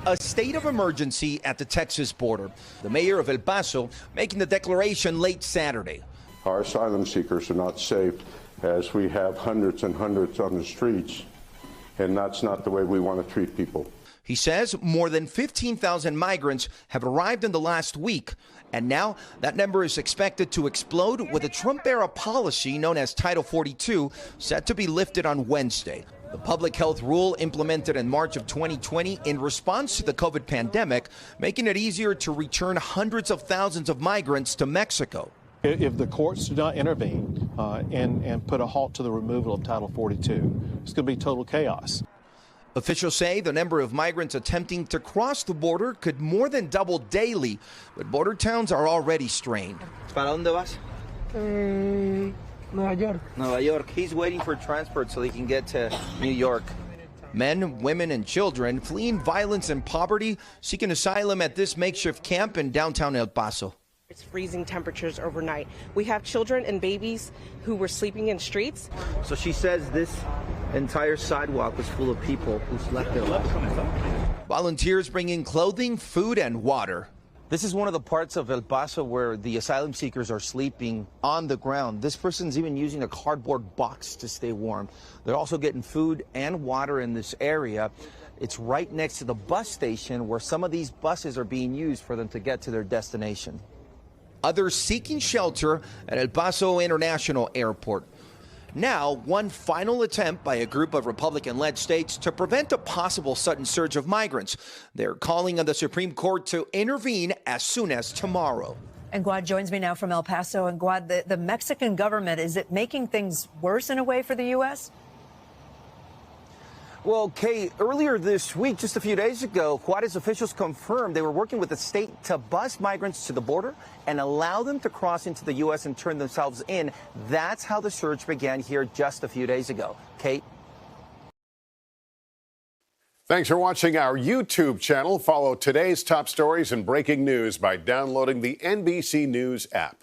a state of emergency at the Texas border. The mayor of El Paso making the declaration late Saturday. Our asylum seekers are not safe as we have hundreds and hundreds on the streets, and that's not the way we want to treat people. He says more than 15,000 migrants have arrived in the last week, and now that number is expected to explode with a Trump-era policy known as Title 42 set to be lifted on Wednesday. The public health rule implemented in March of 2020 in response to the COVID pandemic, making it easier to return hundreds of thousands of migrants to Mexico. If the courts do not intervene and put a halt to the removal of Title 42, it's going to be total chaos. Officials say the number of migrants attempting to cross the border could more than double daily, but border towns are already strained. ¿Para dónde vas? Nueva York. Nueva York. He's waiting for transport so he can get to New York. Men, women, and children fleeing violence and poverty, seeking asylum at this makeshift camp in downtown El Paso. It's freezing temperatures overnight. We have children and babies who were sleeping in streets. So she says this entire sidewalk was full of people who slept there. Volunteers bringing clothing, food, and water. This is one of the parts of El Paso where the asylum seekers are sleeping on the ground. This person's even using a cardboard box to stay warm. They're also getting food and water in this area. It's right next to the bus station where some of these buses are being used for them to get to their destination. Others seeking shelter at El Paso International Airport. Now, one final attempt by a group of Republican-led states to prevent a possible sudden surge of migrants. They're calling on the Supreme Court to intervene as soon as tomorrow. And Guad joins me now from El Paso. And Guad, the Mexican government, is it making things worse in a way for the U.S.? Well, Kay, earlier this week, just a few days ago, Juarez officials confirmed they were working with the state to bus migrants to the border and allow them to cross into the U.S. and turn themselves in. That's how the surge began here just a few days ago. Kate? Thanks for watching our YouTube channel. Follow today's top stories and breaking news by downloading the NBC News app.